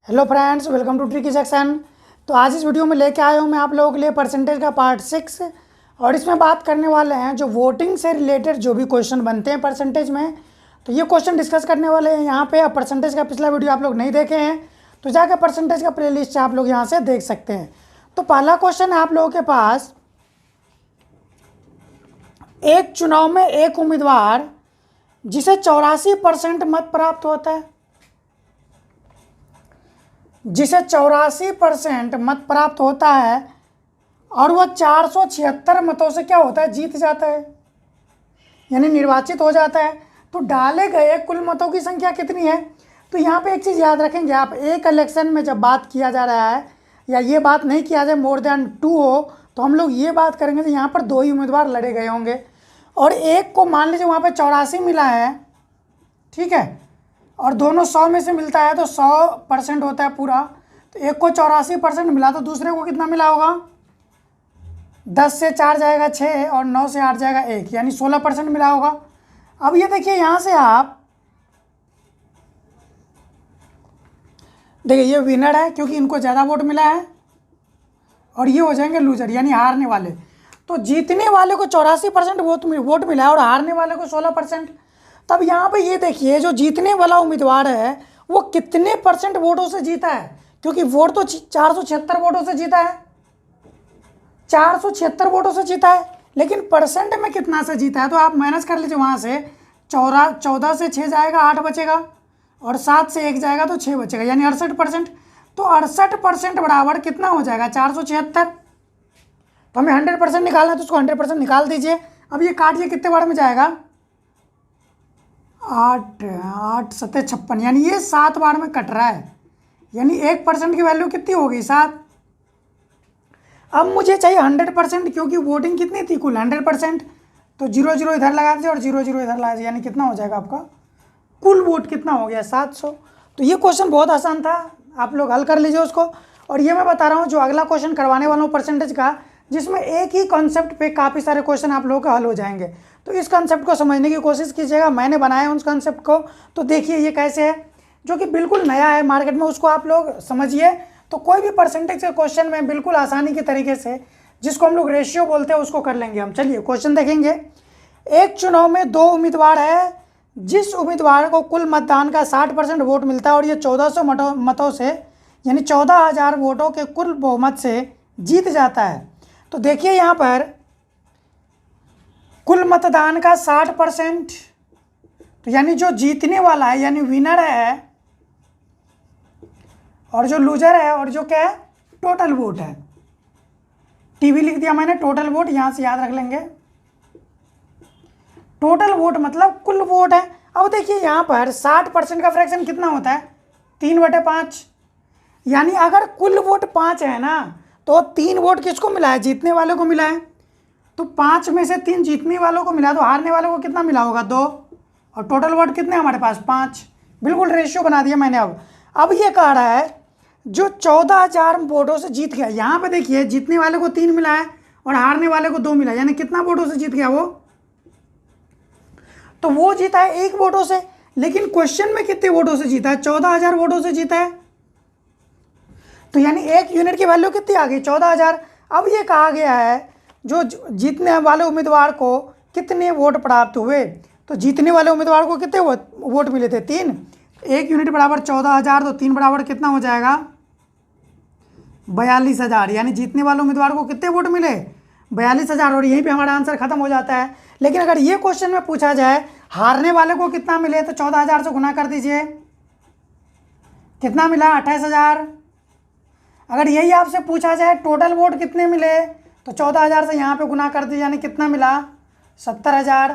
Hello friends, welcome to tricky section. तो आज इस वीडियो में लेके आया हूँ मैं आप लोगों के लिए परसेंटेज का पार्ट 6। और इसमें बात करने वाले हैं जो वोटिंग से रिलेटेड जो भी क्वेश्चन बनते हैं परसेंटेज में, तो ये क्वेश्चन डिस्कस करने वाले हैं यहाँ पे। अब परसेंटेज का पिछला वीडियो आप लोग नहीं देखे हैं तो जाकर परसेंटेज का प्लेलिस्ट आप लोग यहाँ से देख सकते हैं। तो पहला क्वेश्चन है आप लोगों के पास, एक चुनाव में एक उम्मीदवार जिसे 84% मत प्राप्त होता है, जिसे 84% मत प्राप्त होता है और वह 476 मतों से क्या होता है, जीत जाता है, यानी निर्वाचित हो जाता है। तो डाले गए कुल मतों की संख्या कितनी है? तो यहाँ पे एक चीज़ याद रखेंगे आप, एक इलेक्शन में जब बात किया जा रहा है या ये बात नहीं किया जाए मोर देन 2 हो, तो हम लोग ये बात करेंगे तो यहाँ पर 2 ही उम्मीदवार लड़े गए होंगे और एक को मान लीजिए वहाँ पे 84 मिला है, ठीक है, और दोनों 100 में से मिलता है तो 100% होता है पूरा। तो एक को 84% मिला तो दूसरे को कितना मिला होगा? 10 से 4 जाएगा 6 और 9 से 8 जाएगा 1, यानी 16% मिला होगा। अब ये देखिए यहाँ से आप देखिए ये विनर है क्योंकि इनको ज़्यादा वोट मिला है और ये हो जाएंगे लूजर यानी हारने वाले। तो जीतने वाले को 84% वोट मिला है और हारने वाले को 16%। तब यहाँ पे ये देखिए जो जीतने वाला उम्मीदवार है वो कितने परसेंट वोटों से जीता है, क्योंकि वोट तो 476 वोटों से जीता है, 476 वोटों से जीता है, लेकिन परसेंट में कितना से जीता है? तो आप माइनस कर लीजिए वहाँ से, 14 से 6 जाएगा 8 बचेगा और 7 से 1 जाएगा तो 6 बचेगा, यानी 68%। तो 68% बराबर कितना हो जाएगा? 476। तो हमें 100% निकालना है तो उसको 100% निकाल दीजिए। अब ये काटिए, कितने बार में जाएगा? 8 8 7 56, यानी ये 7 बार में कट रहा है, यानी 1% की वैल्यू कितनी होगी? 7। अब मुझे चाहिए 100%, क्योंकि वोटिंग कितनी थी कुल? 100%। तो 0 0 इधर लगा दीजिए और 0 0 इधर लगा दीजिए, यानी कितना हो जाएगा आपका कुल वोट? कितना हो गया? 700। तो ये क्वेश्चन बहुत आसान था, आप लोग हल कर लीजिए उसको। और ये मैं बता रहा हूँ जो अगला क्वेश्चन करवाने वाला हूँ परसेंटेज का, जिसमें एक ही कॉन्सेप्ट पे काफ़ी सारे क्वेश्चन आप लोगों का हल हो जाएंगे। तो इस कॉन्सेप्ट को समझने की कोशिश कीजिएगा, मैंने बनाया उस कॉन्सेप्ट को। तो देखिए ये कैसे है, जो कि बिल्कुल नया है मार्केट में, उसको आप लोग समझिए। तो कोई भी परसेंटेज के क्वेश्चन में बिल्कुल आसानी के तरीके से, जिसको हम लोग रेशियो बोलते हैं, उसको कर लेंगे हम। चलिए क्वेश्चन देखेंगे। एक चुनाव में 2 उम्मीदवार है, जिस उम्मीदवार को कुल मतदान का 60% वोट मिलता है और ये 1400 मतों से, यानी 14,000 वोटों के कुल बहुमत से जीत जाता है। तो देखिए यहाँ पर कुल मतदान का 60%, तो यानी जो जीतने वाला है यानी विनर है, और जो लूजर है, और जो क्या है टोटल वोट है। टीवी लिख दिया मैंने, टोटल वोट यहाँ से याद रख लेंगे। टोटल वोट मतलब कुल वोट है। अब देखिए यहाँ पर 60% का फ्रैक्शन कितना होता है? 3/5, यानी अगर कुल वोट 5 है ना, तो 3 वोट किसको मिला है? जीतने वाले को मिला है। तो 5 में से 3 जीतने वालों को मिला, तो हारने वालों को कितना मिला होगा? 2। और टोटल वोट कितने हमारे पास? 5। बिल्कुल रेशियो बना दिया मैंने। अब ये कह रहा है जो 14,000 वोटों से जीत गया, यहाँ पे देखिए जीतने वाले को 3 मिला है और हारने वाले को 2 मिला, यानी कितना वोटों से जीत गया वो? तो वो जीता है 1 वोटों से। लेकिन क्वेश्चन में कितने वोटों से जीता है? 14,000 वोटों से जीता है। तो यानी 1 यूनिट की वैल्यू कितनी आ गई? 14,000। अब ये कहा गया है जो जीतने वाले उम्मीदवार को कितने वोट प्राप्त हुए? तो जीतने वाले उम्मीदवार को कितने वोट मिले थे? 3। 1 यूनिट बराबर 14,000, तो 3 बराबर कितना हो जाएगा? 42,000। यानी जीतने वाले उम्मीदवार को कितने वोट मिले? 42,000। और यहीं पे हमारा आंसर खत्म हो जाता है। लेकिन अगर ये क्वेश्चन में पूछा जाए हारने वाले को कितना मिले, तो 14,000 से गुना कर दीजिए, कितना मिला? 28,000। अगर यही आपसे पूछा जाए टोटल वोट कितने मिले, तो 14,000 से यहाँ पे गुना कर दीजिए, यानी कितना मिला? 70,000।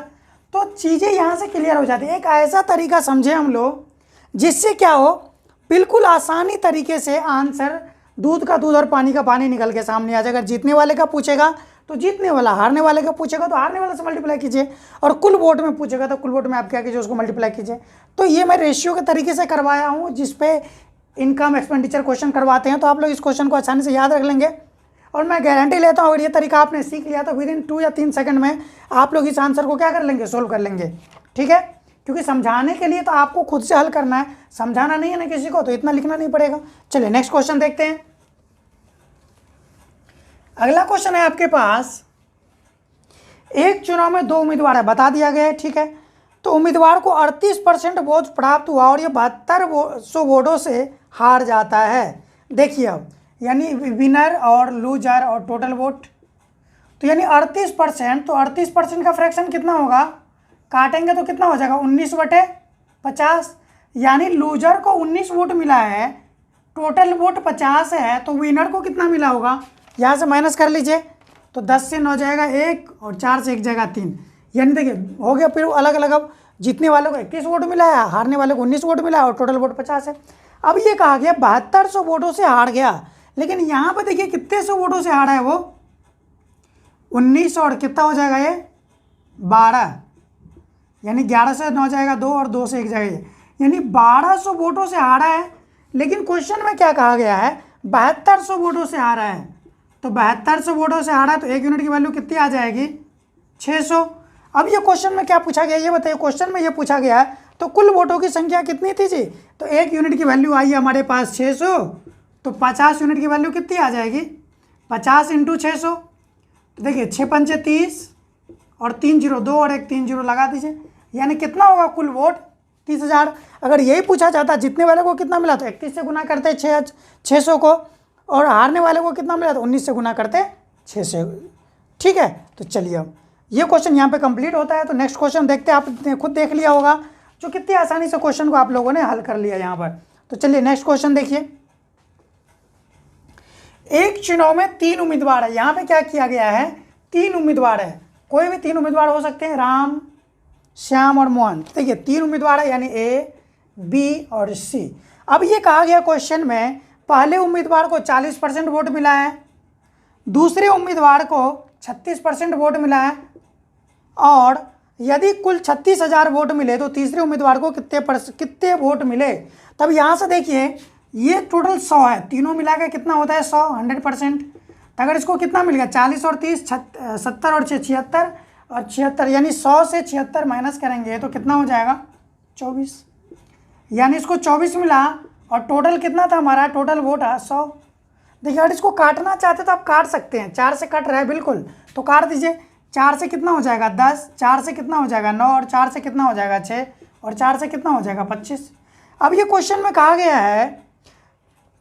तो चीज़ें यहाँ से क्लियर हो जाती है। एक ऐसा तरीका समझे हम लोग जिससे क्या हो, बिल्कुल आसानी तरीके से आंसर दूध का दूध और पानी का पानी निकल के सामने आ जाए। अगर जीतने वाले का पूछेगा तो जीतने वाला, हारने वाले का पूछेगा तो हारने वाले से मल्टीप्लाई कीजिए, और कुल वोट में पूछेगा तो कुल वोट में आप क्या कीजिए, उसको मल्टीप्लाई कीजिए। तो ये मैं रेशियो के तरीके से करवाया हूँ, जिसपे इनकम एक्सपेंडिचर क्वेश्चन करवाते हैं। तो आप लोग इस क्वेश्चन को आसानी से याद रख लेंगे और मैं गारंटी लेता हूँ अगर ये तरीका आपने सीख लिया तो विदिन 2 या 3 सेकंड में आप लोग इस आंसर को क्या कर लेंगे? सोल्व कर लेंगे। ठीक है, क्योंकि समझाने के लिए तो आपको खुद से हल करना है, समझाना नहीं है ना किसी को, तो इतना लिखना नहीं पड़ेगा। चलिए नेक्स्ट क्वेश्चन देखते हैं। अगला क्वेश्चन है आपके पास, एक चुनाव में 2 उम्मीदवार है, बता दिया गया है, ठीक है। तो उम्मीदवार को 38% वोट प्राप्त हुआ और ये 72 वोटों से हार जाता है। देखिए अब, यानी विनर और लूजर और टोटल वोट, तो यानी 38%, तो 38% का फ्रैक्शन कितना होगा, काटेंगे तो कितना हो जाएगा 19/50, यानी लूजर को 19 वोट मिला है, टोटल वोट 50 है, तो विनर को कितना मिला होगा, यहाँ से माइनस कर लीजिए, तो 10 से 9 जाएगा 1 और 4 से 1 जाएगा 3, यानी देखिए हो गया। फिर अलग अलग, अब जीतने वालों को 21 वोट मिला है, हारने वाले को 19 वोट मिला है और टोटल वोट 50 है। अब ये कहा गया 7200 वोटों से हार गया, लेकिन यहाँ पर देखिए कितने सौ वोटों से हारा है वो, 19 और कितना हो जाएगा ये 12, यानी 11 से 9 जाएगा 2 और 2 से 1 जाएगा, यानी 1200 वोटों से हारा है। लेकिन क्वेश्चन में क्या कहा गया है, 7200 वोटों से हारा है, तो 7200 वोटों से हारा, तो 1 यूनिट की वैल्यू कितनी आ जाएगी 600। अब ये क्वेश्चन में क्या पूछा गया, ये बताइए, क्वेश्चन में ये पूछा गया है तो कुल वोटों की संख्या कितनी थी जी, तो 1 यूनिट की वैल्यू आई है हमारे पास 600, तो 50 यूनिट की वैल्यू कितनी आ जाएगी 50 × 600, तो देखिए 6 पंचे 30 और 3 0 2 और 1 3 0 लगा दीजिए, यानी कितना होगा कुल वोट 30,000। अगर यही पूछा जाता जितने वाले को कितना मिला तो 31 से गुना करते 600 को, और हारने वाले को कितना मिला तो 19 से गुना करते 600, ठीक है। तो चलिए अब ये क्वेश्चन यहाँ पे कंप्लीट होता है। तो नेक्स्ट क्वेश्चन देखते हैं, आपने खुद देख लिया होगा जो कितनी आसानी से क्वेश्चन को आप लोगों ने हल कर लिया यहाँ पर। तो चलिए नेक्स्ट क्वेश्चन देखिए, एक चुनाव में 3 उम्मीदवार है, यहाँ पे क्या किया गया है 3 उम्मीदवार है, कोई भी 3 उम्मीदवार हो सकते हैं, राम, श्याम और मोहन। देखिए 3 उम्मीदवार है, यानी A, B और C। अब ये कहा गया क्वेश्चन में पहले उम्मीदवार को 40% वोट मिला है, दूसरे उम्मीदवार को 36% वोट मिला है, और यदि कुल 36,000 वोट मिले तो तीसरे उम्मीदवार को कितने वोट मिले। तब यहाँ से देखिए ये टोटल 100 है, तीनों मिला के कितना होता है 100, 100%। तो अगर इसको कितना मिल गया 40 और 30 70 और 6 76 और 76, यानी 100 से 76 माइनस करेंगे तो कितना हो जाएगा 24, यानी इसको 24 मिला, और टोटल कितना था हमारा, टोटल वोट है 100। देखिए अगर इसको काटना चाहते तो आप काट सकते हैं, 4 से कट रहा है बिल्कुल, तो काट दीजिए। 4 से कितना हो जाएगा 10, 4 से कितना हो जाएगा 9, और 4 से कितना हो जाएगा 6, और 4 से कितना हो जाएगा 25। अब ये क्वेश्चन में कहा गया है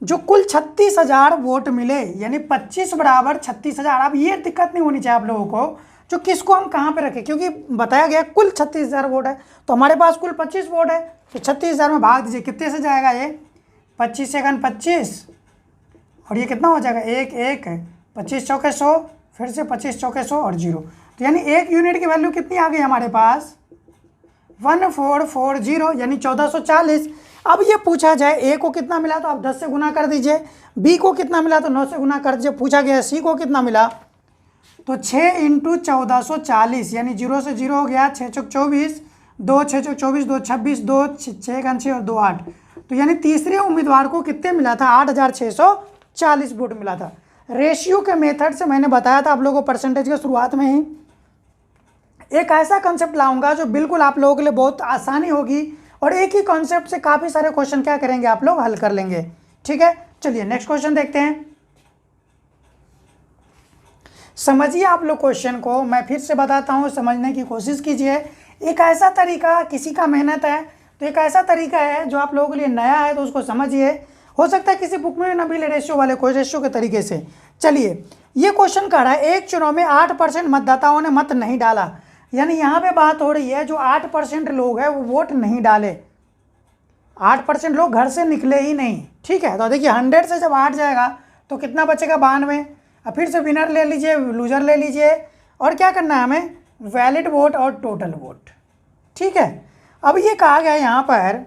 जो कुल 36,000 वोट मिले, यानी 25 बराबर 36,000। अब ये दिक्कत नहीं होनी चाहिए आप लोगों को, जो किसको हम कहाँ पे रखें, क्योंकि बताया गया कुल 36,000 वोट है, तो हमारे पास कुल 25 वोट है, तो 36,000 में भाग दीजिए, कितने से जाएगा ये 25 से 25, और ये कितना हो जाएगा 1 1, 25 चौके 100, फिर से 25 चौके 100 और 0, तो यानी 1 यूनिट की वैल्यू कितनी आ गई हमारे पास 1440, यानी 1440। अब ये पूछा जाए A को कितना मिला तो आप 10 से गुना कर दीजिए, B को कितना मिला तो 9 से गुना कर दीजिए, पूछा गया C को कितना मिला तो 6 × 1440, यानी 0 से 0 हो गया, 6 चौक 24, 2 6 चौक 24, 2 26, 2 6 × 6 और 2 8, तो यानी तीसरे उम्मीदवार को कितने मिला था 8,640 वोट मिला था। रेशियो के मेथड से मैंने बताया था आप लोगों को परसेंटेज के शुरुआत में ही, एक ऐसा कंसेप्ट लाऊंगा जो बिल्कुल आप लोगों के लिए बहुत आसानी होगी, और एक ही कॉन्सेप्ट से काफ़ी सारे क्वेश्चन क्या करेंगे आप लोग हल कर लेंगे, ठीक है। चलिए नेक्स्ट क्वेश्चन देखते हैं, समझिए आप लोग क्वेश्चन को, मैं फिर से बताता हूँ, समझने की कोशिश कीजिए। एक ऐसा तरीका, किसी का मेहनत है तो एक ऐसा तरीका है जो आप लोगों के लिए नया है, तो उसको समझिए, हो सकता है किसी बुक में ना मिले रेशियो वाले कोई रेशियो के तरीके से। चलिए ये क्वेश्चन कह रहा है एक चुनाव में 8% मतदाताओं ने मत नहीं डाला, यानी यहाँ पे बात हो रही है जो 8% लोग हैं वो वोट नहीं डाले, 8% लोग घर से निकले ही नहीं, ठीक है। तो देखिए 100 से जब 8 जाएगा तो कितना बचेगा 92। अब फिर से विनर ले लीजिए, लूजर ले लीजिए, और क्या करना है हमें वैलिड वोट और टोटल वोट, ठीक है। अब ये कहा गया यहाँ पर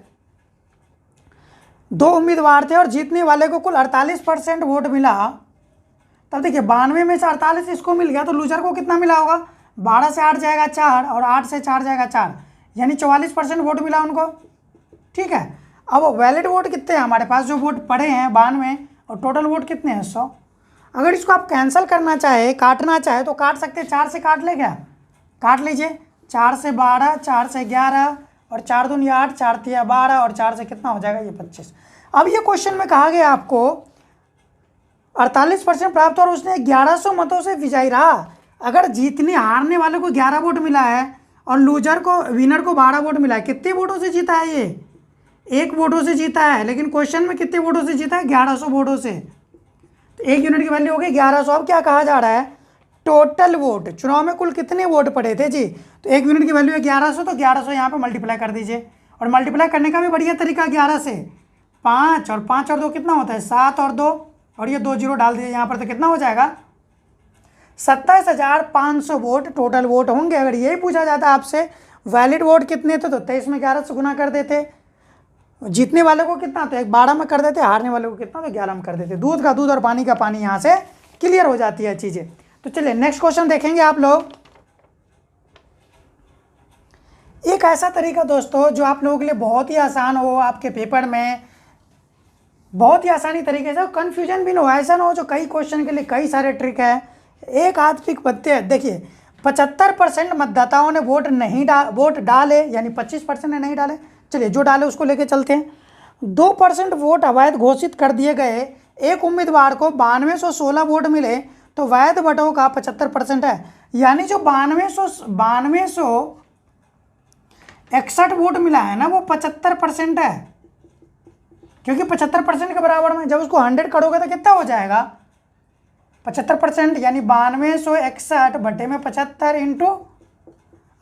2 उम्मीदवार थे और जीतने वाले को कुल 48% वोट मिला। तब देखिए 92 में से 48 इसको मिल गया, तो लूजर को कितना मिला होगा 12 से 8 जाएगा 4, और 8 से 4 जाएगा 4, यानी 44% वोट मिला उनको, ठीक है। अब वैलिड वोट कितने हैं हमारे पास, जो वोट पड़े हैं 92, और टोटल वोट कितने हैं 100। अगर इसको आप कैंसिल करना चाहे, काटना चाहे तो काट सकते हैं, 4 से काट ले क्या, काट लीजिए, 4 से 12, 4 से 11, और 4 दूनी 8, 4 तिया 12 और 4 से कितना हो जाएगा ये 25। अब ये क्वेश्चन में कहा गया आपको 48% प्राप्त और उसने 1100 मतों से विजयी रहा। अगर जीतने हारने वाले को 11 वोट मिला है और लूजर को विनर को 12 वोट मिला है, कितने वोटों से जीता है ये? 1 वोटों से जीता है। लेकिन क्वेश्चन में कितने वोटों से जीता है? 1100 वोटों से। तो 1 यूनिट की वैल्यू हो गई 1100। अब क्या कहा जा रहा है? Total vote. चुनाव में कुल कितने वोट पड़े थे जी? तो 1 यूनिट की वैल्यू है 1100, तो 1100 यहाँ पे मल्टीप्लाई कर दीजिए। और मल्टीप्लाई करने का भी बढ़िया तरीका 11 से 5 और 5 और 2 कितना होता है? 7 और 2 और ये 2 जीरो डाल दीजिए यहाँ पर, तो कितना हो जाएगा? 27,500 वोट टोटल वोट होंगे। अगर यही पूछा जाता आपसे वैलिड वोट कितने थे तो 23 में 11 से गुना कर देते। जीतने वाले को कितना तो 12 में कर देते, हारने वाले को कितना तो 11 में कर देते। दूध का दूध और पानी का पानी यहाँ से क्लियर हो जाती है चीज़ें। तो चलिए नेक्स्ट क्वेश्चन देखेंगे आप लोग। एक ऐसा तरीका दोस्तों जो आप लोगों के लिए बहुत ही आसान हो, आपके पेपर में बहुत ही आसानी तरीके से, कंफ्यूजन भी ना हो। ऐसा ना हो जो कई क्वेश्चन के लिए कई सारे ट्रिक है, एक आध ट्रिक बनते हैं। देखिए 75% मतदाताओं ने वोट डाले, यानी 25% ने नहीं डाले। चलिए जो डाले उसको लेके चलते हैं। 2% वोट अवैध घोषित कर दिए गए। एक उम्मीदवार को 9216 वोट मिले तो वैध वोटों का 75% है। यानी जो 9261 वोट मिला है ना वो 75% है, क्योंकि 75% के बराबर में जब उसको 100 करोगे तो कितना हो जाएगा? 75%, यानी 9261 बटे में 75 इंटू,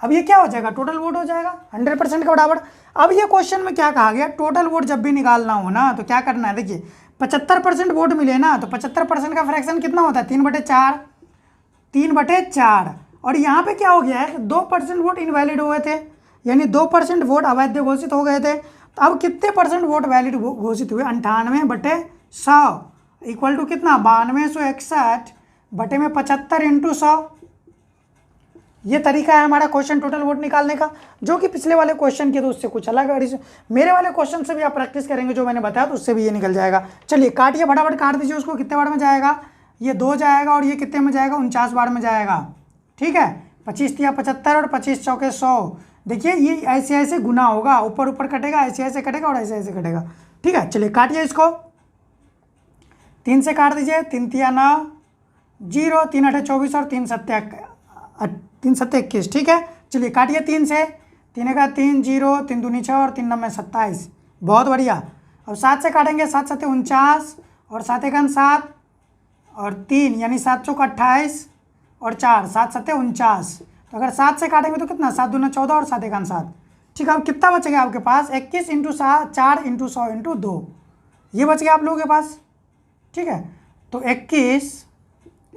अब ये क्या हो जाएगा? टोटल वोट हो जाएगा 100% के बराबर। अब ये क्वेश्चन में क्या कहा गया? टोटल वोट जब भी निकालना हो ना तो क्या करना है? देखिए 75% वोट मिले ना तो 75% का फ्रैक्शन कितना होता है? 3/4, 3/4। और यहाँ पे क्या हो गया है? 2% वोट इनवैलिड हुए थे, यानी 2% वोट अवैध घोषित हो गए थे। तो अब कितने परसेंट वोट वैलिड घोषित हुए? 98/100 इक्वल टू कितना? 9261 बटे में 75 इंटू 100। ये तरीका है हमारा क्वेश्चन टोटल वोट निकालने का, जो कि पिछले वाले क्वेश्चन के तो उससे कुछ अलग है। मेरे वाले क्वेश्चन से भी आप प्रैक्टिस करेंगे जो मैंने बताया तो उससे भी ये निकल जाएगा। चलिए काटिए, फटाफट काट दीजिए उसको। कितने बार में जाएगा? ये 2 जाएगा और ये कितने में जाएगा? 49 बार में जाएगा। ठीक है, 25 तिया 75 और 25 चौके 100। देखिए ये ऐसे ऐसे गुना होगा, ऊपर ऊपर कटेगा, ऐसे ऐसे कटेगा और ऐसे ऐसे कटेगा। ठीक है, चलिए काटिए इसको। 3 से काट दीजिए। 3 तिया 9, 0, 3 8 24 और 3 7 21। ठीक है, चलिए काटिए 3 से। 3 का 3, 0, 3 दूनी 6 और 3 9 27। बहुत बढ़िया। अब 7 से काटेंगे। 7 7 49 और 7 1 7 और 3, यानी 7 चौक 28 और 4, 7 7 49। तो अगर 7 से काटेंगे तो कितना? 7 दूना 14 और 7 1 7। ठीक है, अब कितना बचेगा आपके पास? 21 इंटू 4 इंटू 100 इंटू 2, ये बच गया आप लोगों के पास। ठीक है, तो 21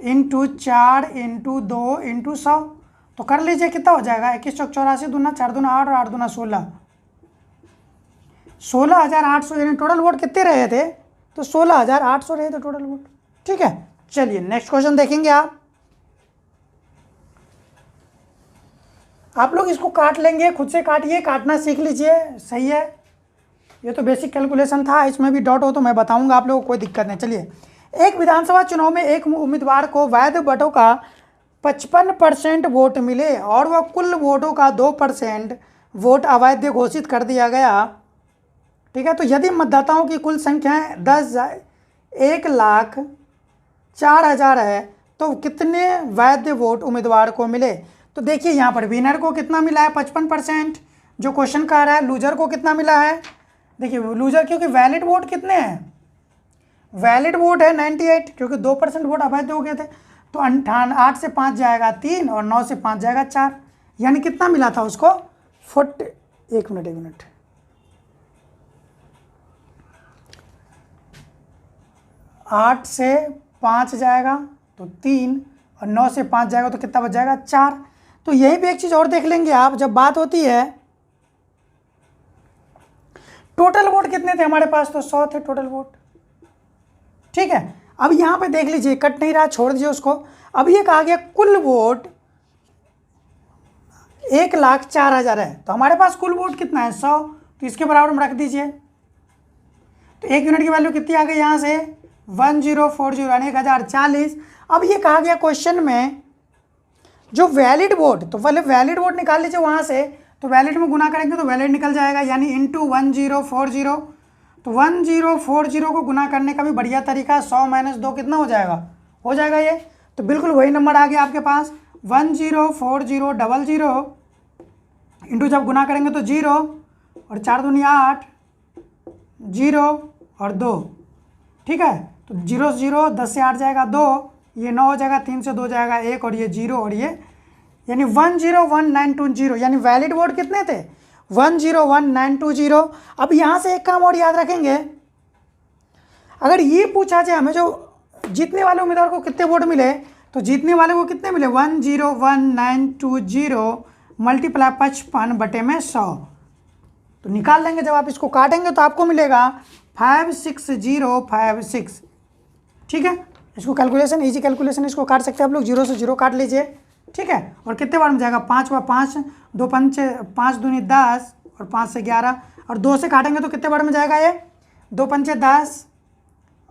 इंटू 4 इंटू 2 इंटू 100, तो कर लीजिए कितना हो जाएगा? 21 चौक 84 दूना 4 दूना 8 और 8 दूना 16, 16,800। यानी टोटल वोट कितने रहे थे? तो 16,800 रहे थे टोटल वोट। ठीक है, चलिए नेक्स्ट क्वेश्चन देखेंगे आप लोग इसको काट लेंगे, खुद से काटिए, काटना सीख लीजिए। सही है, ये तो बेसिक कैलकुलेशन था, इसमें भी डॉट हो तो मैं बताऊंगा आप लोगों को, कोई दिक्कत नहीं। चलिए, एक विधानसभा चुनाव में एक उम्मीदवार को वैध वोटों का 55% वोट मिले और वह कुल वोटों का 2% वोट अवैध घोषित कर दिया गया। ठीक है, तो यदि मतदाताओं की कुल संख्या 1,04,000 है तो कितने वैध वोट उम्मीदवार को मिले? तो देखिए यहाँ पर विनर को कितना मिला है? 55%, जो क्वेश्चन कह रहा है। लूजर को कितना मिला है? देखिए लूजर, क्योंकि वैलिड वोट कितने हैं? वैलिड वोट है 98, क्योंकि 2% वोट अवैध हो गए थे। तो 8 से 5 जाएगा 3 और 9 से 5 जाएगा 4, यानी कितना मिला था उसको? 40। एक मिनट 8 से 5 जाएगा तो 3 और 9 से 5 जाएगा तो कितना बच जाएगा? 4। तो यही भी एक चीज़ और देख लेंगे आप, जब बात होती है टोटल वोट कितने थे हमारे पास? तो 100 थे टोटल वोट। ठीक है, अब यहाँ पे देख लीजिए, कट नहीं रहा, छोड़ दीजिए उसको। अब ये कहा गया कुल वोट 1,04,000 है, तो हमारे पास कुल वोट कितना है? 100, तो इसके बराबर में रख दीजिए। तो 1 यूनिट की वैल्यू कितनी आ गई यहाँ से? 1040, यानी 1040। अब ये कहा गया क्वेश्चन में जो वैलिड वोट, तो पहले वैलिड वोट निकाल लीजिए वहाँ से। तो वैलिड में गुना करेंगे तो वैलिड निकल जाएगा, यानी इंटू 1040। तो 1040 को गुना करने का भी बढ़िया तरीका, 100 - 2 कितना हो जाएगा ये। तो बिल्कुल वही नंबर आ गया आपके पास, 104000 इंटू जब गुना करेंगे तो 0 और 4 दूनी 8, 0 और 2, ठीक है। तो 0 0, 10 से 8 जाएगा 2, ये 9 हो जाएगा, 3 से 2 जाएगा 1 और ये 0 और ये, यानी 101920, यानी वैलिड वोट कितने थे 101920। अब यहाँ से एक काम और याद रखेंगे, अगर ये पूछा जाए हमें जो जीतने वाले उम्मीदवार को कितने वोट मिले, तो जीतने वाले को कितने मिले 101920 मल्टीप्लाई 55/100, तो निकाल लेंगे। जब आप इसको काटेंगे तो आपको मिलेगा 56056, ठीक है। इसको कैलकुलेशन, इजी कैलकुलेशन, इसको काट सकते हैं आप लोग, 0 से 0 काट लीजिए, ठीक है। और कितने बार में जाएगा 5 व 5, 2 पंचे 5 दूनी 10 और 5 से 11, और 2 से काटेंगे तो कितने बार में जाएगा ये 2 पंचे 10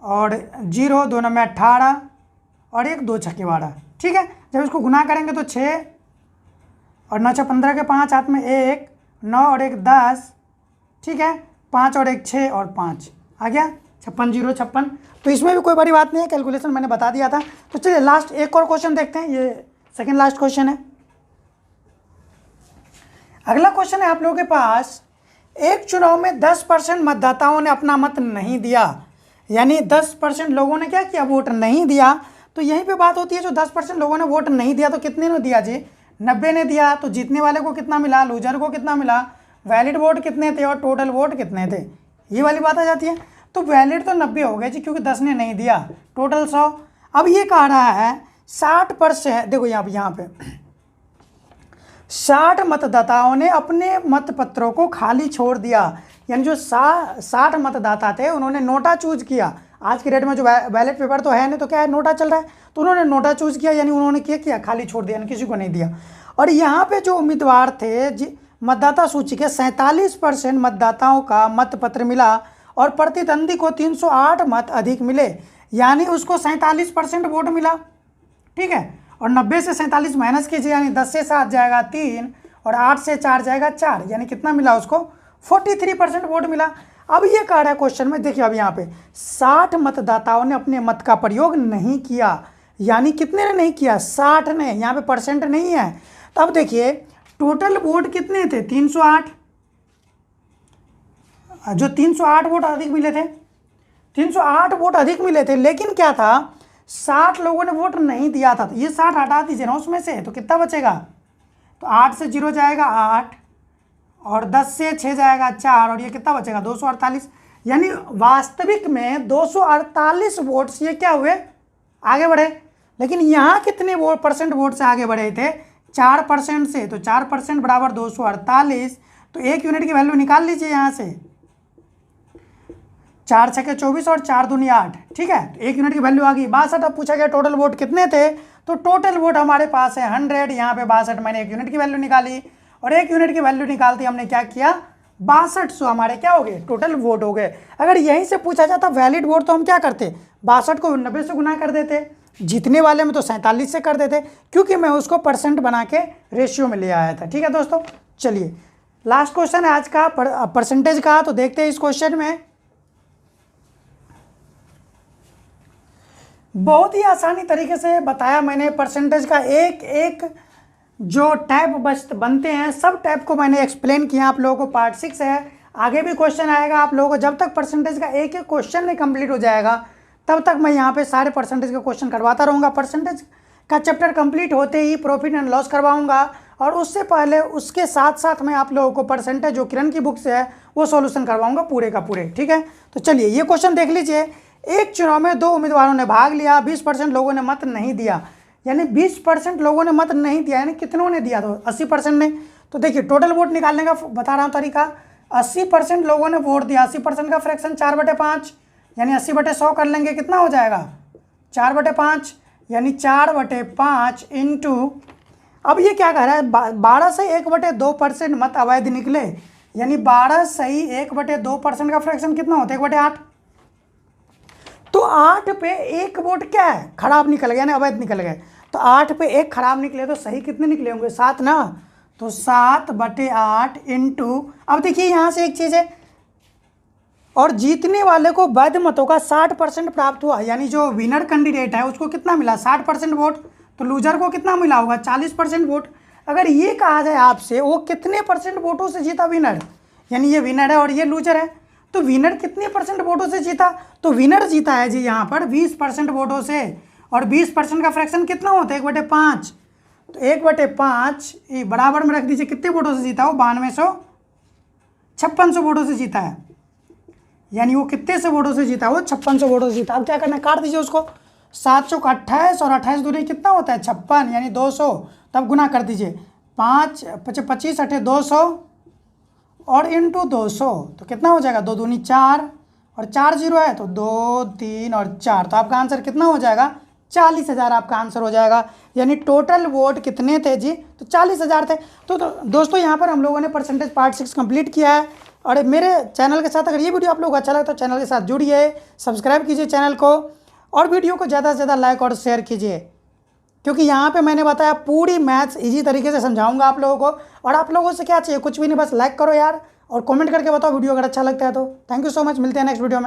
और 0, 2 9 18 और 1 2 छक्के 12, ठीक है। जब इसको गुना करेंगे तो 6 और 9 6 15 के 5 हाथ में 1, 9 और 1 10, ठीक है, 5 और 1 6 और 5 आ गया 56 0 56। तो इसमें भी कोई बड़ी बात नहीं है, कैलकुलेशन मैंने बता दिया था। तो चलिए लास्ट एक और क्वेश्चन देखते हैं, ये सेकंड लास्ट क्वेश्चन है। अगला क्वेश्चन है आप लोगों के पास, एक चुनाव में 10% मतदाताओं ने अपना मत नहीं दिया, यानी 10% लोगों ने क्या किया, वोट नहीं दिया। तो यहीं पे बात होती है, जो 10% लोगों ने वोट नहीं दिया तो कितने ने दिया जी 90 ने दिया। तो जीतने वाले को कितना मिला, लूजर को कितना मिला, वैलिड वोट कितने थे और टोटल वोट कितने थे, ये वाली बात आ जाती है। तो वैलिड तो 90 हो गए जी, क्योंकि 10 ने नहीं दिया, टोटल 100। अब ये कह रहा है 60%, देखो यहाँ पे 60 मतदाताओं ने अपने मतपत्रों को खाली छोड़ दिया, यानी जो 60 मतदाता थे उन्होंने नोटा चूज किया। आज के डेट में जो बैलेट पेपर तो है नहीं, तो क्या है, नोटा चल रहा है, तो उन्होंने नोटा चूज किया, यानी उन्होंने क्या किया, खाली छोड़ दिया, यानी किसी को नहीं दिया। और यहाँ पे जो उम्मीदवार थे मतदाता सूची के 47% मतदाताओं का मतपत्र मिला और प्रतिद्वंदी को 308 मत अधिक मिले, यानी उसको 47% वोट मिला, ठीक है। और 90 से 47 माइनस कीजिए, यानी 10 से 7 जाएगा 3 और 8 से 4 जाएगा 4, यानी कितना मिला उसको 43% वोट मिला। अब ये कह रहा है क्वेश्चन में, देखिए अब यहाँ पे 60 मतदाताओं ने अपने मत का प्रयोग नहीं किया, यानी कितने ने नहीं किया, 60 ने, यहाँ पे परसेंट नहीं है। तो अब देखिए टोटल वोट कितने थे 308, जो 308 वोट अधिक मिले थे, 308 वोट अधिक मिले थे, लेकिन क्या था 60 लोगों ने वोट नहीं दिया था। तो ये 60 हटा दीजिए ना उसमें से, तो कितना बचेगा, तो 8 से 0 जाएगा 8 और 10 से 6 जाएगा 4 और ये कितना बचेगा 248, यानी वास्तविक में 248 वोट से ये क्या हुए, आगे बढ़े। लेकिन यहाँ कितने परसेंट वोट से आगे बढ़े थे, 4% से, तो 4% बराबर 248, तो 1 यूनिट की वैल्यू निकाल लीजिए यहाँ से, 4 छके 24 और 4 दूनी 8, ठीक है। तो 1 यूनिट की वैल्यू आ गई 62। अब पूछा गया टोटल वोट कितने थे, तो टोटल वोट हमारे पास है 100, यहाँ पे 62, मैंने 1 यूनिट की वैल्यू निकाली और 1 यूनिट की वैल्यू निकालते हमने क्या किया 6200 हमारे क्या हो गए, टोटल वोट हो गए। अगर यहीं से पूछा जाता वैलिड वोट तो हम क्या करते, 62 को 90 से गुना कर देते, जीतने वाले में तो 47 से कर देते, क्योंकि मैं उसको परसेंट बना के रेशियो में ले आया था, ठीक है दोस्तों। चलिए लास्ट क्वेश्चन है आज का परसेंटेज का, तो देखते हैं इस क्वेश्चन में बहुत ही आसानी तरीके से बताया मैंने परसेंटेज का, एक एक जो टैब बनते हैं सब टैब को मैंने एक्सप्लेन किया आप लोगों को। पार्ट 6 है, आगे भी क्वेश्चन आएगा आप लोगों को, जब तक परसेंटेज का एक एक क्वेश्चन नहीं कंप्लीट हो जाएगा तब तक मैं यहाँ पे सारे परसेंटेज के क्वेश्चन करवाता रहूँगा। परसेंटेज का चैप्टर कंप्लीट होते ही प्रॉफिट एंड लॉस करवाऊँगा, और उससे पहले उसके साथ साथ मैं आप लोगों को परसेंटेज जो किरण की बुक से है वो सॉल्यूशन करवाऊँगा पूरे का पूरे, ठीक है। तो चलिए ये क्वेश्चन देख लीजिए, एक चुनाव में 2 उम्मीदवारों ने भाग लिया, 20% लोगों ने मत नहीं दिया, यानी 20% लोगों ने मत नहीं दिया, यानी कितनों ने दिया, तो 80% ने। तो देखिए टोटल वोट निकालने का बता रहा हूँ तरीका, 80% लोगों ने वोट दिया, 80% का फ्रैक्शन 4/5, यानी 80/100 कर लेंगे, कितना हो जाएगा 4/5, यानी 4/5 इंटू, अब ये क्या कह रहा है 12 से 1/2% मत अवैध निकले, यानी 12 सही 1/2% का फ्रैक्शन कितना होता है 1/8, तो 8 पे 1 वोट क्या है खराब निकल गया, यानी अवैध निकल गए। तो 8 पे 1 खराब निकले तो सही कितने निकले होंगे 7 ना, तो 7/8 इंटू, अब देखिए यहाँ से एक चीज़ है, और जीतने वाले को वैध मतों का 60% प्राप्त हुआ, यानी जो विनर कैंडिडेट है उसको कितना मिला, 60% वोट, तो लूजर को कितना मिला होगा, 40% वोट। अगर ये कहा जाए आपसे वो कितने परसेंट वोटों से जीता विनर, यानी ये विनर है और ये लूजर है, तो विनर कितने परसेंट वोटों से जीता, तो विनर जीता है जी यहाँ पर 20% वोटों से, और 20% का फ्रैक्शन कितना होता है, 1/5, तो 1/5 ये बराबर में रख दीजिए, कितने वोटों से जीता हो, 5600 वोटों से जीता है, यानी वो कितने से वोटों से जीता, वो 5600 वोटों से जीता। अब क्या करना है, काट दीजिए उसको, 7 चौक 28 और 28 दूरी कितना होता है, 56, यानी 200, तब गुना कर दीजिए, 5 25 8 200 और इंटू 200, तो कितना हो जाएगा, 2 दूनी 4 और 4 जीरो है तो 2 3 और 4, तो आपका आंसर कितना हो जाएगा, 40,000 आपका आंसर हो जाएगा। यानी टोटल वोट कितने थे जी, तो 40,000 थे। तो दोस्तों यहाँ पर हम लोगों ने परसेंटेज पार्ट 6 कंप्लीट किया है। और मेरे चैनल के साथ अगर ये वीडियो आप लोगों को अच्छा लगे तो चैनल के साथ जुड़िए, सब्सक्राइब कीजिए चैनल को, और वीडियो को ज़्यादा से ज़्यादा लाइक और शेयर कीजिए, क्योंकि यहाँ पे मैंने बताया पूरी मैथ्स इजी तरीके से समझाऊंगा आप लोगों को। और आप लोगों से क्या चाहिए, कुछ भी नहीं, बस लाइक करो यार, और कमेंट करके बताओ वीडियो अगर अच्छा लगता है तो। थैंक यू सो मच, मिलते हैं नेक्स्ट वीडियो में।